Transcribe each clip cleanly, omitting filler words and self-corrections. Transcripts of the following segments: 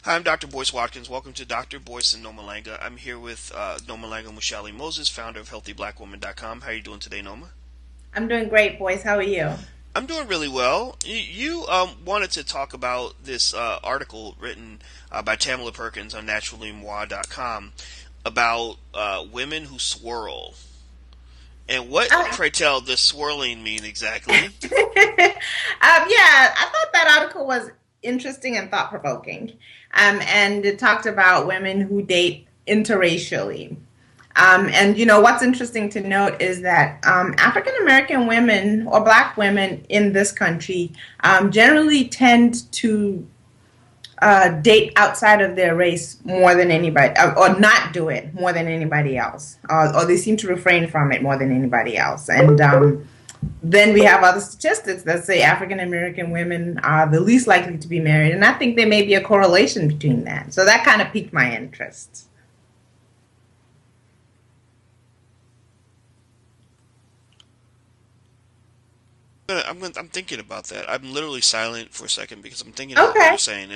Hi, I'm Dr. Boyce Watkins. Welcome to Dr. Boyce and Nomalanga. I'm here with Nomalanga Mushali Moses, founder of HealthyBlackWoman.com. How are you doing today, Noma? I'm doing great, boys. How are you? I'm doing really well. You wanted to talk about this article written by Tamala Perkins on naturallymoi.com about women who swirl. And what, Uh, pray tell, does swirling mean exactly? yeah, I thought that article was interesting and thought provoking. And it talked about women who date interracially. And what's interesting to note is that African American women or Black women in this country generally tend to date outside of their race more than anybody, or not do it more than anybody else, or they seem to refrain from it more than anybody else. And then we have other statistics that say African American women are the least likely to be married, and I think there may be a correlation between that. So that kind of piqued my interest. I'm thinking about that. I'm literally silent for a second because I'm thinking about what you're Okay. saying,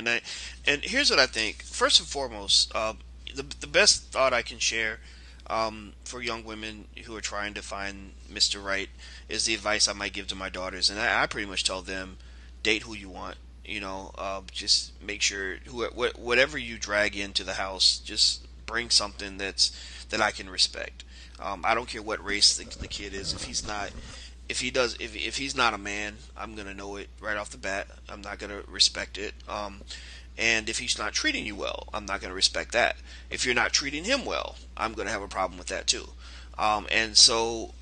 and here's what I think. First and foremost, the best thought I can share for young women who are trying to find Mr. Right is the advice I might give to my daughters, and I pretty much tell them, date who you want. Just make sure whatever you drag into the house, just bring something that I can respect. I don't care what race the kid is. If he's not a man, I'm gonna know it right off the bat. I'm not gonna respect it. And if he's not treating you well, I'm not gonna respect that. If you're not treating him well, I'm gonna have a problem with that too. And so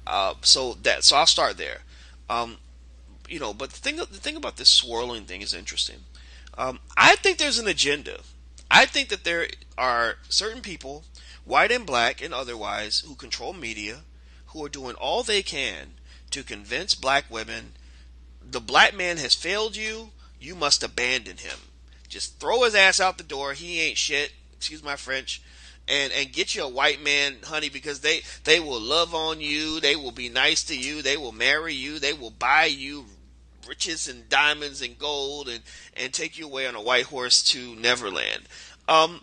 I'll start there. Um, but the thing about this swirling thing is interesting. I think there's an agenda. I think that there are certain people, white and black and otherwise, who control media, who are doing all they can to convince black women the black man has failed you, you must abandon him. Just throw his ass out the door, he ain't shit, excuse my French, and get you a white man, honey, because they will love on you, they will be nice to you, they will marry you, they will buy you riches and diamonds and gold and take you away on a white horse to Neverland. Um,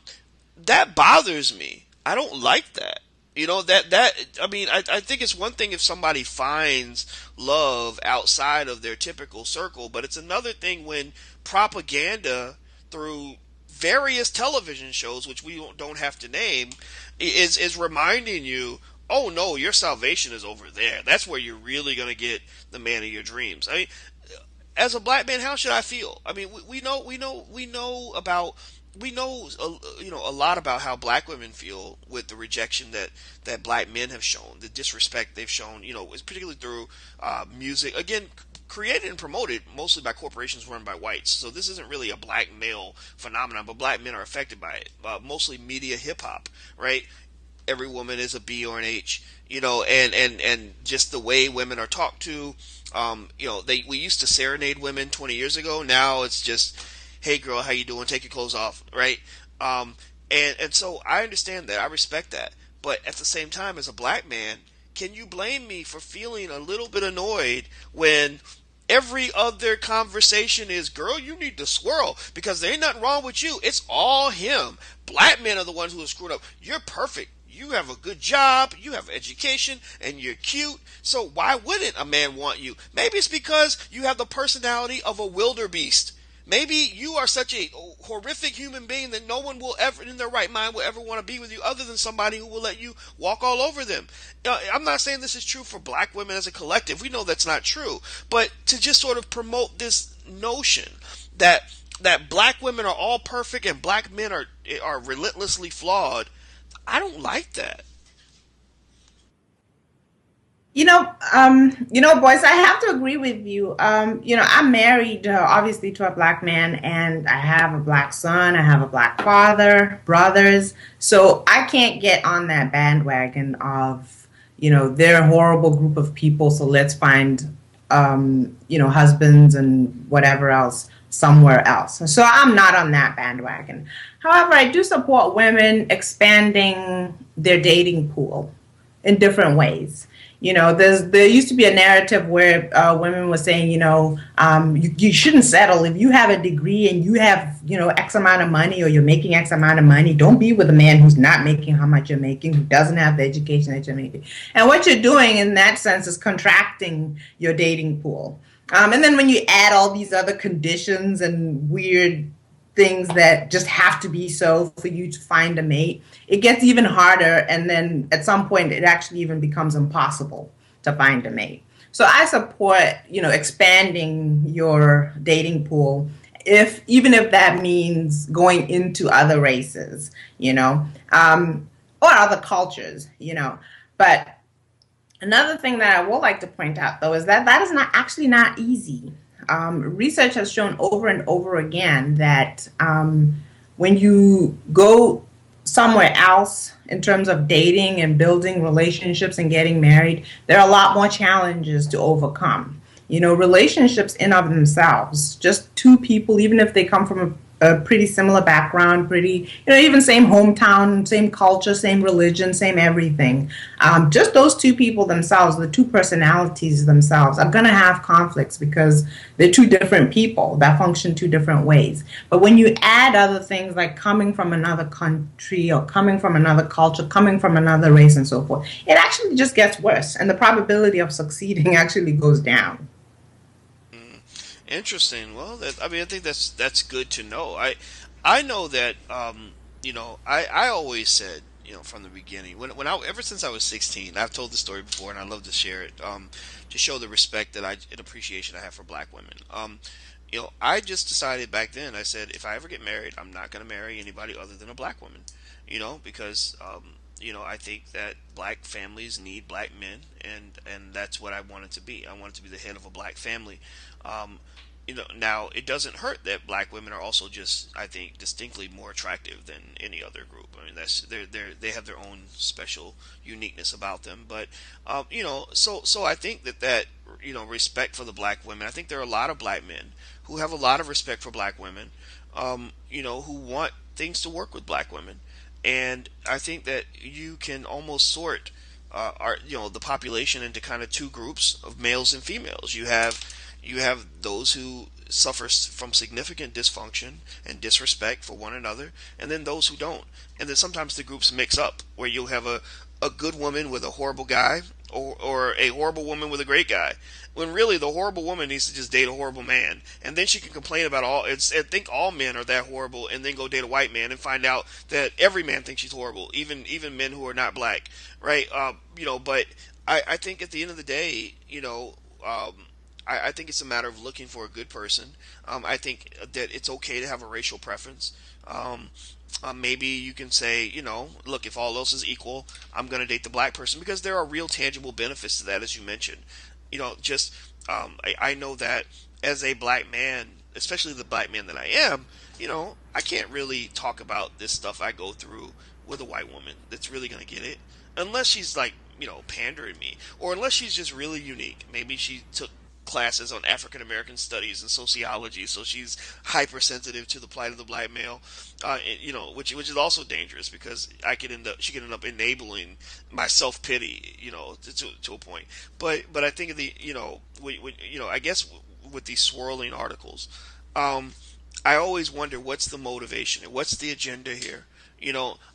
that bothers me. I don't like that. I mean, I think it's one thing if somebody finds love outside of their typical circle, but it's another thing when propaganda through various television shows, which we don't have to name, is reminding you, oh no, your salvation is over there. That's where you're really gonna get the man of your dreams. I mean, as a black man, how should I feel? I mean, we know a lot about how black women feel with the rejection that black men have shown, the disrespect they've shown. Is particularly through music. Again, created and promoted mostly by corporations run by whites. So this isn't really a black male phenomenon, but black men are affected by it. Mostly media, hip hop, right? Every woman is a B or an H, and just the way women are talked to. We used to serenade women 20 years ago. Now it's just, hey girl, how you doing? Take your clothes off, right? Um, and so I understand that. I respect that. But at the same time, as a black man, can you blame me for feeling a little bit annoyed when every other conversation is, girl, you need to swirl because there ain't nothing wrong with you. It's all him. Black men are the ones who are screwed up. You're perfect. You have a good job, you have education, and you're cute. So why wouldn't a man want you? Maybe it's because you have the personality of a wildebeest. Maybe you are such a horrific human being that no one will ever, in their right mind, will ever want to be with you other than somebody who will let you walk all over them. I'm not saying this is true for black women as a collective. We know that's not true. But to just sort of promote this notion that black women are all perfect and black men are relentlessly flawed, I don't like that. Boys, I have to agree with you. I'm married, obviously, to a black man, and I have a black son. I have a black father, brothers. So I can't get on that bandwagon of, they're a horrible group of people. So let's find, husbands and whatever else somewhere else. So I'm not on that bandwagon. However, I do support women expanding their dating pool in different ways. There used to be a narrative where women were saying, you shouldn't settle if you have a degree and you have, X amount of money, or you're making X amount of money. Don't be with a man who's not making how much you're making, who doesn't have the education that you're making. And what you're doing in that sense is contracting your dating pool. And then when you add all these other conditions and weird things that just have to be so for you to find a mate, it gets even harder. And then at some point, it actually even becomes impossible to find a mate. So I support, expanding your dating pool, even if that means going into other races, or other cultures, But another thing that I would like to point out, though, is that is not easy. Research has shown over and over again that when you go somewhere else in terms of dating and building relationships and getting married, there are a lot more challenges to overcome. Relationships in of themselves, just two people, even if they come from a pretty similar background, even same hometown, same culture, same religion, same everything. Just those two people themselves, the two personalities themselves, are going to have conflicts because they're two different people that function two different ways. But when you add other things like coming from another country or coming from another culture, coming from another race and so forth, it actually just gets worse. And the probability of succeeding actually goes down. Interesting. Well, I think that's good to know. I know that I always said, from the beginning, when I ever since I was 16, I've told the story before, and I love to share it, to show the respect that and appreciation I have for black women. I just decided back then. I said, if I ever get married, I'm not going to marry anybody other than a black woman. Because I think that black families need black men, and that's what I wanted to be. I wanted to be the head of a black family. Um, Now it doesn't hurt that black women are also just, I think, distinctly more attractive than any other group. I mean, they have their own special uniqueness about them. But so I think that respect for the black women. I think there are a lot of black men who have a lot of respect for black women. Who want things to work with black women, and I think that you can almost sort the population into kind of two groups of males and females. You have those who suffer from significant dysfunction and disrespect for one another, and then those who don't. And then sometimes the groups mix up, where you'll have a good woman with a horrible guy, or a horrible woman with a great guy. When really the horrible woman needs to just date a horrible man, and then she can complain about and think all men are that horrible, and then go date a white man and find out that every man thinks she's horrible, even men who are not black, right? But I think at the end of the day, I think it's a matter of looking for a good person. I think that it's okay to have a racial preference. Maybe you can say, look, if all else is equal, I'm going to date the black person, because there are real tangible benefits to that, as you mentioned. Just I know that as a black man, especially the black man that I am, I can't really talk about this stuff I go through with a white woman that's really going to get it, unless she's like, pandering me, or unless she's just really unique. Maybe she took classes on African American studies and sociology, so she's hypersensitive to the plight of the black male, which is also dangerous, because she could end up enabling my self pity, to a point. But I think I guess with these swirling articles, I always wonder, what's the motivation, what's the agenda here.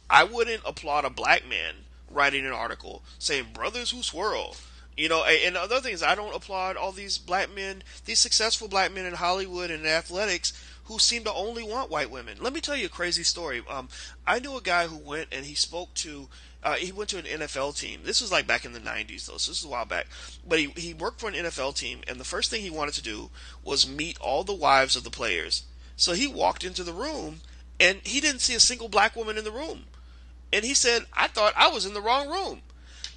I wouldn't applaud a black man writing an article saying brothers who swirl. And other things, I don't applaud all these black men, these successful black men in Hollywood and in athletics, who seem to only want white women. Let me tell you a crazy story. I knew a guy who went and he went to an NFL team. This was like back in the 90s, though, so this is a while back. But he worked for an NFL team, and the first thing he wanted to do was meet all the wives of the players. So he walked into the room, and he didn't see a single black woman in the room. And he said, I thought I was in the wrong room.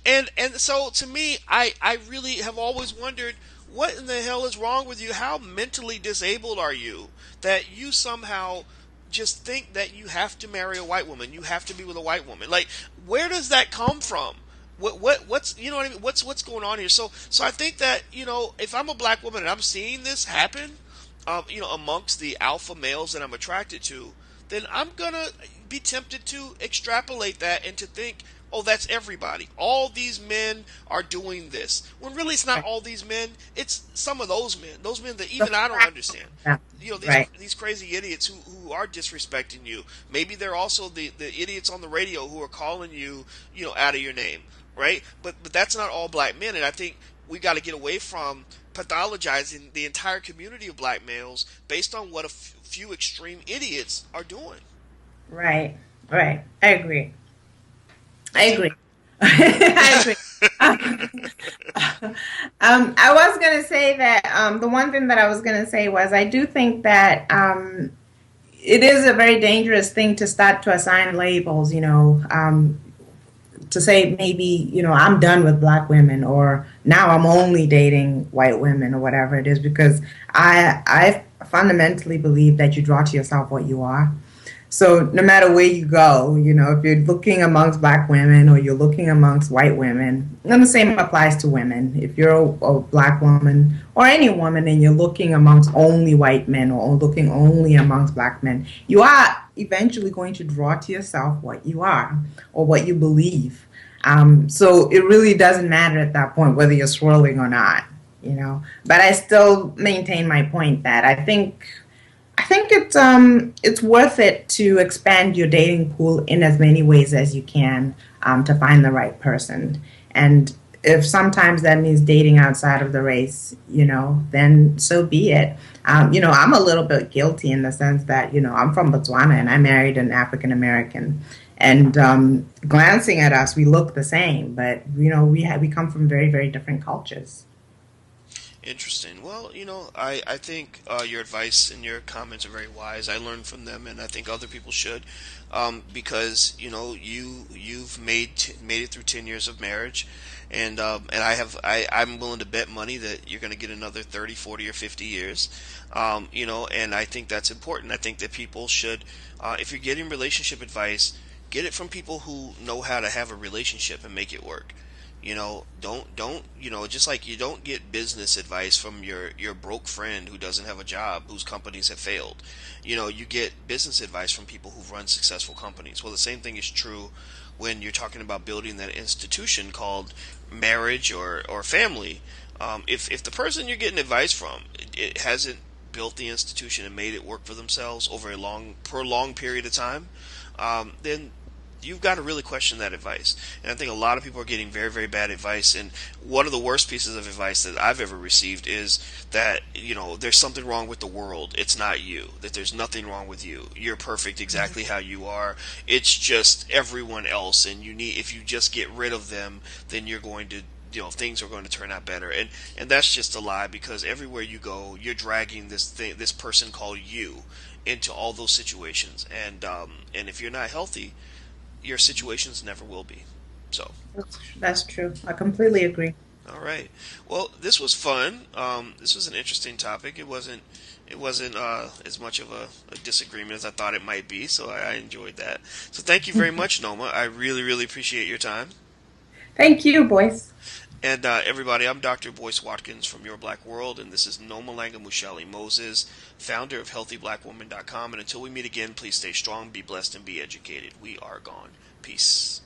And so to me, I really have always wondered, what in the hell is wrong with you? How mentally disabled are you that you somehow just think that you have to marry a white woman, you have to be with a white woman? Like, where does that come from? What's what I mean? What's going on here? So I think that if I'm a black woman and I'm seeing this happen, amongst the alpha males that I'm attracted to, then I'm gonna be tempted to extrapolate that and to think oh, that's everybody. All these men are doing this. When really it's not Right. all these men. It's some of those men that The even I don't fact understand. that- Right. These crazy idiots who are disrespecting you. Maybe they're also the idiots on the radio who are calling you, out of your name, right? But that's not all black men, and I think we got to get away from pathologizing the entire community of black males based on what a few extreme idiots are doing. Right. Right. I agree. I So, agree. I agree. I was going to say that the one thing that I was going to say was I do think that it is a very dangerous thing to start to assign labels, to say maybe, I'm done with black women or now I'm only dating white women or whatever it is, because I fundamentally believe that you draw to yourself what you are. So no matter where you go, if you're looking amongst black women or you're looking amongst white women, and the same applies to women. If you're a black woman or any woman and you're looking amongst only white men or looking only amongst black men, you are eventually going to draw to yourself what you are or what you believe. So it really doesn't matter at that point whether you're swirling or not. But I still maintain my point that I think it's worth it to expand your dating pool in as many ways as you can to find the right person. And if sometimes that means dating outside of the race, then so be it. I'm a little bit guilty in the sense that I'm from Botswana and I married an African American. And glancing at us, we look the same, but we come from very, very different cultures. Interesting. Well, I think your advice and your comments are very wise. I learned from them, and I think other people should, because you've made it through 10 years of marriage, and I'm willing to bet money that you're going to get another 30, 40, or 50 years, and I think that's important. I think that people should, if you're getting relationship advice, get it from people who know how to have a relationship and make it work. Don't just like you don't get business advice from your broke friend who doesn't have a job, whose companies have failed. You get business advice from people who've run successful companies. Well, the same thing is true when you're talking about building that institution called marriage or family. If the person you're getting advice from it hasn't built the institution and made it work for themselves over a prolonged period of time, then you've got to really question that advice. And I think a lot of people are getting very, very bad advice. And one of the worst pieces of advice that I've ever received is that, there's something wrong with the world. It's not you. That there's nothing wrong with you. You're perfect exactly how you are. It's just everyone else. And if you just get rid of them, then you're going to, things are going to turn out better. And that's just a lie, because everywhere you go, you're dragging this person called you into all those situations. And if you're not healthy, your situations never will be. So, That's true. I completely agree. all right. Well, this was fun. This was an interesting topic. It wasn't as much of a disagreement as I thought it might be. So I enjoyed that. So thank you very much, Noma. I really, really appreciate your time. Thank you, boys. And everybody, I'm Dr. Boyce Watkins from Your Black World, and this is Nomalanga Moses, founder of HealthyBlackWoman.com. And until we meet again, please stay strong, be blessed, and be educated. We are gone. Peace.